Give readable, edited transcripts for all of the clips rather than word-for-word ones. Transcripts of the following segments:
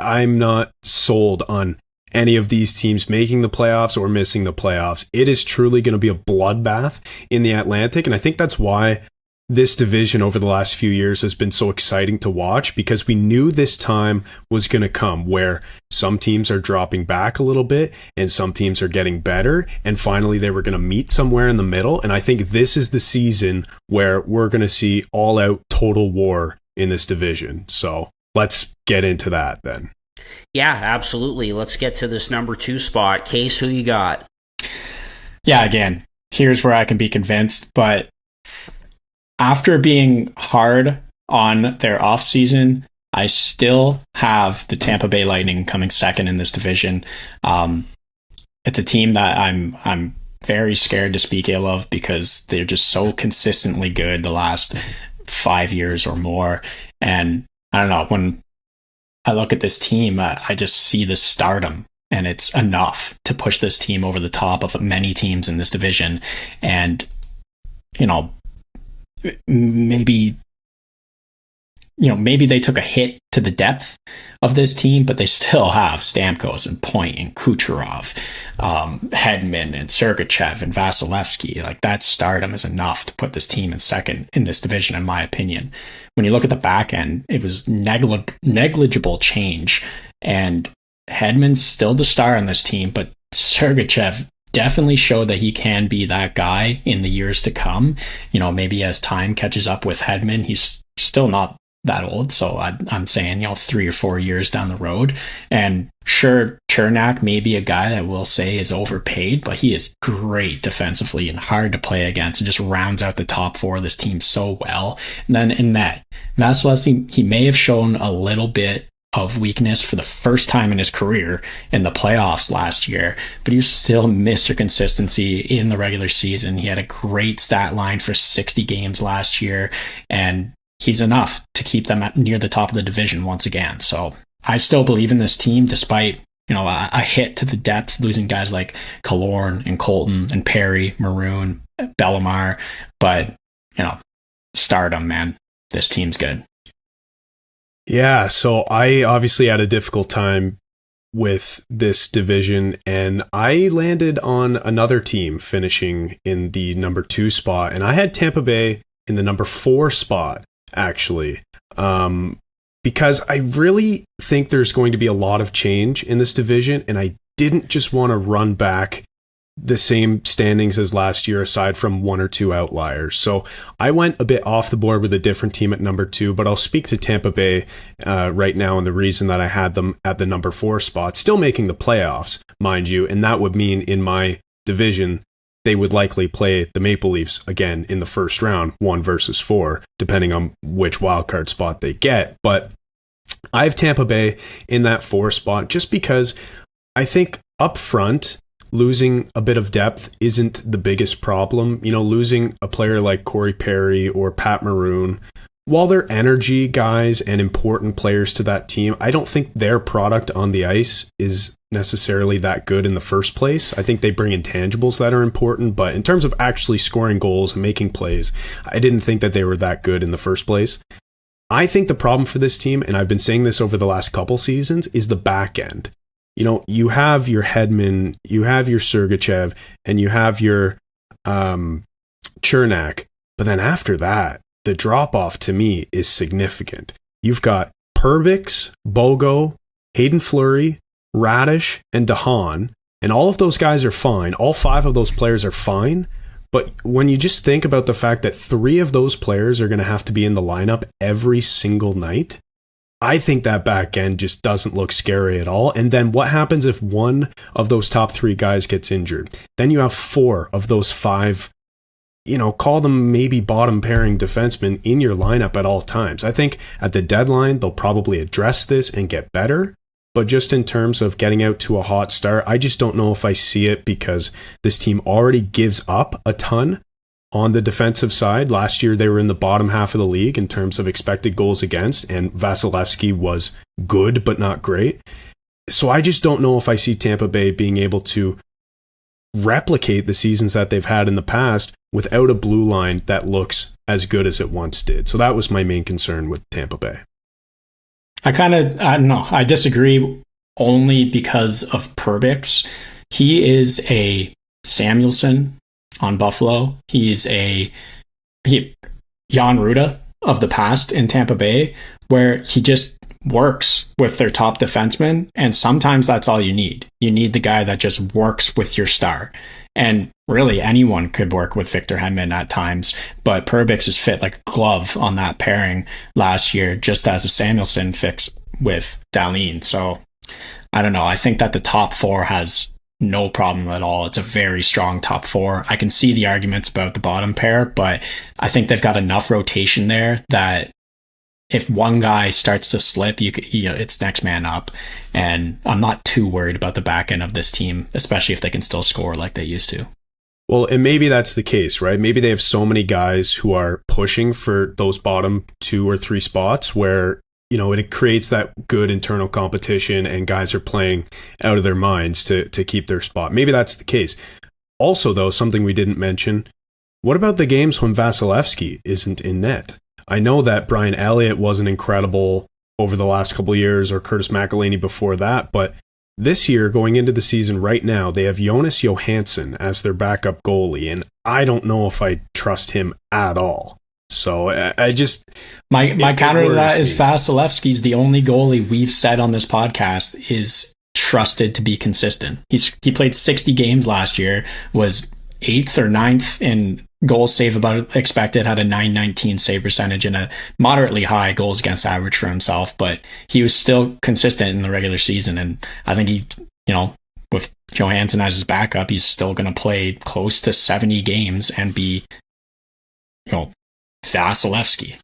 I'm not sold on any of these teams making the playoffs or missing the playoffs. It is truly going to be a bloodbath in the Atlantic, and I think that's why this division over the last few years has been so exciting to watch, because we knew this time was going to come where some teams are dropping back a little bit and some teams are getting better, and finally they were going to meet somewhere in the middle. And I think this is the season where we're going to see all out total war in this division. So let's get into that then. Yeah, absolutely. Let's get to this number 2 spot. Case, who you got? Yeah, again, here's where I can be convinced, but after being hard on their offseason, I still have the Tampa Bay Lightning coming second in this division. It's a team that I'm very scared to speak ill of because they're just so consistently good the last 5 years or more. And I don't know, when I look at this team, I just see the stardom, and it's enough to push this team over the top of many teams in this division. And, maybe they took a hit to the depth of this team, but they still have Stamkos and Point and Kucherov, Hedman and Sergachev and Vasilevsky. Like, that stardom is enough to put this team in second in this division, in my opinion. When you look at the back end, it was negligible change, and Hedman's still the star on this team, but Sergachev definitely showed that he can be that guy in the years to come. Maybe as time catches up with Hedman, he's still not that old. So I'm saying, 3 or 4 years down the road. And sure, Chernak may be a guy that we'll say is overpaid, but he is great defensively and hard to play against and just rounds out the top 4 of this team so well. And then in that, Vasilevsky, he may have shown a little bit of weakness for the first time in his career in the playoffs last year, but he was still Mr. Consistency in the regular season. He had a great stat line for 60 games last year, and he's enough to keep them near the top of the division once again. So I still believe in this team despite, a hit to the depth, losing guys like Killorn and Colton and Perry, Maroon, Bellemare, but, stardom, man. This team's good. Yeah, so I obviously had a difficult time with this division, and I landed on another team finishing in the number 2 spot, and I had Tampa Bay in the number 4 spot, actually, because I really think there's going to be a lot of change in this division, and I didn't just want to run back the same standings as last year aside from 1 or 2 outliers. So I went a bit off the board with a different team at number 2, but I'll speak to Tampa Bay right now, and the reason that I had them at the number 4 spot, still making the playoffs, mind you, and that would mean in my division they would likely play the Maple Leafs again in the first round, 1 versus 4, depending on which wildcard spot they get. But I have Tampa Bay in that 4 spot just because I think up front, losing a bit of depth isn't the biggest problem. Losing a player like Corey Perry or Pat Maroon, while they're energy guys and important players to that team, I don't think their product on the ice is necessarily that good in the first place. I think they bring intangibles that are important, but in terms of actually scoring goals and making plays, I didn't think that they were that good in the first place. I think the problem for this team, and I've been saying this over the last couple seasons, is the back end. You have your Hedman, you have your Sergachev, and you have your Chernak. But then after that, the drop-off to me is significant. You've got Perbix, Bogo, Hayden Fleury, Radish, and DeHaan, and all of those guys are fine. All 5 of those players are fine. But when you just think about the fact that 3 of those players are going to have to be in the lineup every single night, I think that back end just doesn't look scary at all. And then what happens if one of those top 3 guys gets injured? Then you have 4 of those 5, call them maybe bottom pairing defensemen in your lineup at all times. I think at the deadline, they'll probably address this and get better. But just in terms of getting out to a hot start, I just don't know if I see it, because this team already gives up a ton on the defensive side. Last year, they were in the bottom half of the league in terms of expected goals against, and Vasilevsky was good, but not great. So I just don't know if I see Tampa Bay being able to replicate the seasons that they've had in the past without a blue line that looks as good as it once did. So that was my main concern with Tampa Bay. I don't know. I disagree only because of Perbix. He is a Samuelson on Buffalo. He's Jan Ruda of the past in Tampa Bay, where he just works with their top defenseman, and sometimes that's all you need. You need the guy that just works with your star. And really, anyone could work with Victor Hedman at times, but Perbix is fit like a glove on that pairing last year, just as a Samuelson fix with Dahlin. So I don't know. I think that the top four has no problem at all. It's a very strong top four. I can see the arguments about the bottom pair, but I think they've got enough rotation there that if one guy starts to slip, it's next man up. And I'm not too worried about the back end of this team, especially if they can still score like they used to. Well, and maybe that's the case, right? Maybe they have so many guys who are pushing for those bottom 2 or 3 spots where, it creates that good internal competition and guys are playing out of their minds to keep their spot. Maybe that's the case. Also, though, something we didn't mention, what about the games when Vasilevsky isn't in net? I know that Brian Elliott wasn't incredible over the last couple of years, or Curtis McElhinney before that, but this year, going into the season right now, they have Jonas Johansson as their backup goalie, and I don't know if I trust him at all. So I just... My counter to that is Vasilevsky's the only goalie we've said on this podcast is trusted to be consistent. He played 60 games last year, was 8th or 9th in goals save above expected, had a .919 save percentage and a moderately high goals against average for himself, but he was still consistent in the regular season. And I think he, with Johansson as his backup, he's still going to play close to 70 games and be, Vasilevsky.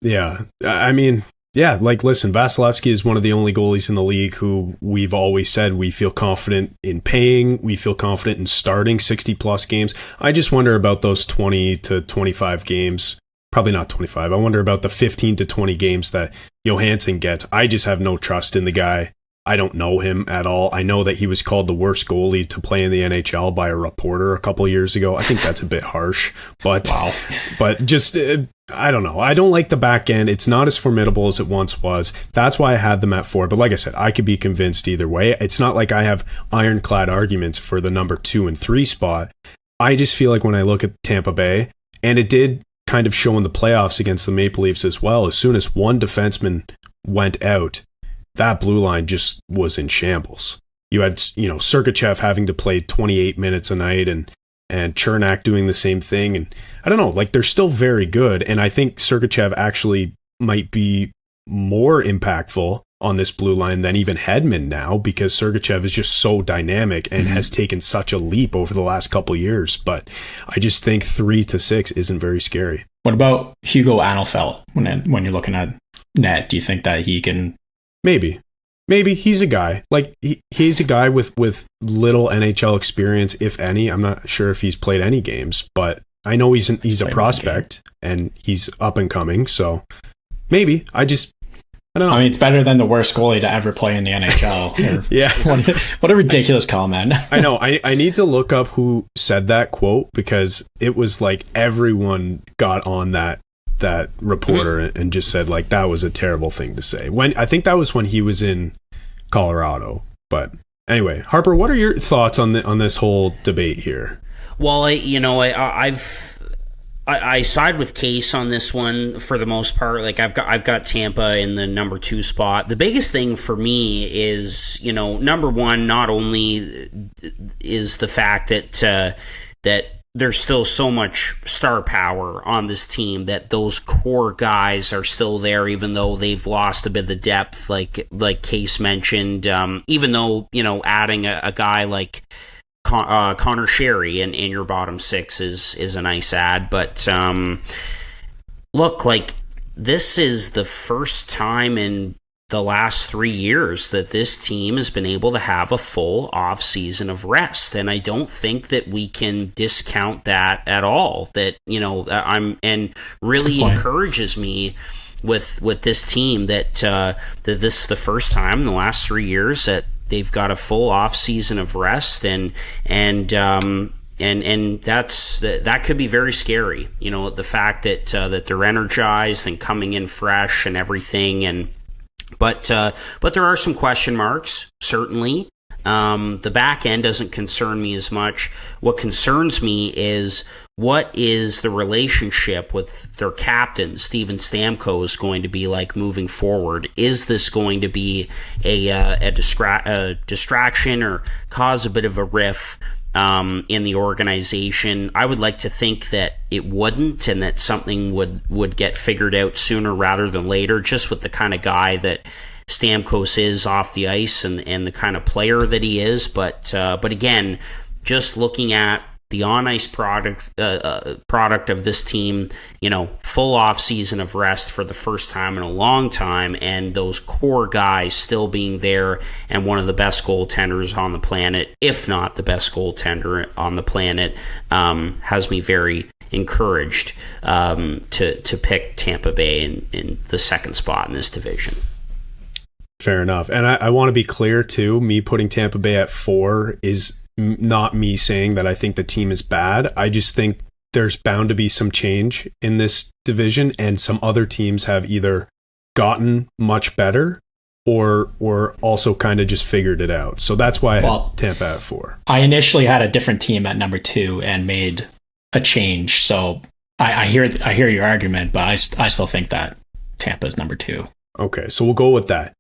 Yeah. I mean, yeah, listen, Vasilevsky is one of the only goalies in the league who we've always said we feel confident in paying. We feel confident in starting 60 plus games. I just wonder about those 20 to 25 games. Probably not 25. I wonder about the 15 to 20 games that Johansson gets. I just have no trust in the guy. I don't know him at all. I know that he was called the worst goalie to play in the NHL by a reporter a couple years ago. I think that's a bit harsh, but wow. But just I don't know. I don't like the back end. It's not as formidable as it once was. That's why I had them at 4. But like I said, I could be convinced either way. It's not like I have ironclad arguments for the number 2 and 3 spot. I just feel like when I look at Tampa Bay, and it did kind of show in the playoffs against the Maple Leafs as well, as soon as one defenseman went out, that blue line just was in shambles. You had, Sergachev having to play 28 minutes a night and Chernak doing the same thing. And I don't know, they're still very good. And I think Sergachev actually might be more impactful on this blue line than even Hedman now, because Sergachev is just so dynamic and has taken such a leap over the last couple of years. But I just think 3 to 6 isn't very scary. What about Hugo Anelfelt when you're looking at net? Do you think that he can... Maybe he's a guy he's a guy with little NHL experience, if any. I'm not sure if he's played any games, but I know he's a prospect and he's up and coming. So maybe I don't know. I mean, it's better than the worst goalie to ever play in the NHL. Yeah, what a ridiculous comment. I know. I need to look up who said that quote, because it was like everyone got on that reporter and just said that was a terrible thing to say. I think that was when he was in Colorado. But anyway, Harper, what are your thoughts on this whole debate here? Well, I side with Case on this one for the most part. I've got Tampa in the number 2 spot. The biggest thing for me is, number 1, not only is the fact that there's still so much star power on this team, that those core guys are still there, even though they've lost a bit of the depth, like Case mentioned. Even though, adding a guy like Connor Sherry in your bottom 6 is a nice add. But look, this is the first time in the last 3 years that this team has been able to have a full off season of rest, and I don't think that we can discount that at all. That and really encourages me with this team that this is the first time in the last 3 years that they've got a full off season of rest, and that could be very scary. The fact that they're energized and coming in fresh and everything, and But there are some question marks, certainly. The back end doesn't concern me as much. What concerns me is what is the relationship with their captain, Steven Stamkos, going to be like moving forward? Is this going to be a distraction or cause a bit of a riff in the organization? I would like to think that it wouldn't, and that something would get figured out sooner rather than later, just with the kind of guy that Stamkos is off the ice and the kind of player that he is. But again, just looking at the on-ice product of this team, full off season of rest for the first time in a long time, and those core guys still being there, and one of the best goaltenders on the planet, if not the best goaltender on the planet, has me very encouraged to pick Tampa Bay in the second spot in this division. Fair enough. And I want to be clear too, me putting Tampa Bay at 4 is not me saying that I think the team is bad. I just think there's bound to be some change in this division, and some other teams have either gotten much better or also kind of just figured it out. So that's why I had Tampa at 4. I initially had a different team at number 2 and made a change. So I hear your argument, but I still think that Tampa is number 2. Okay, so we'll go with that.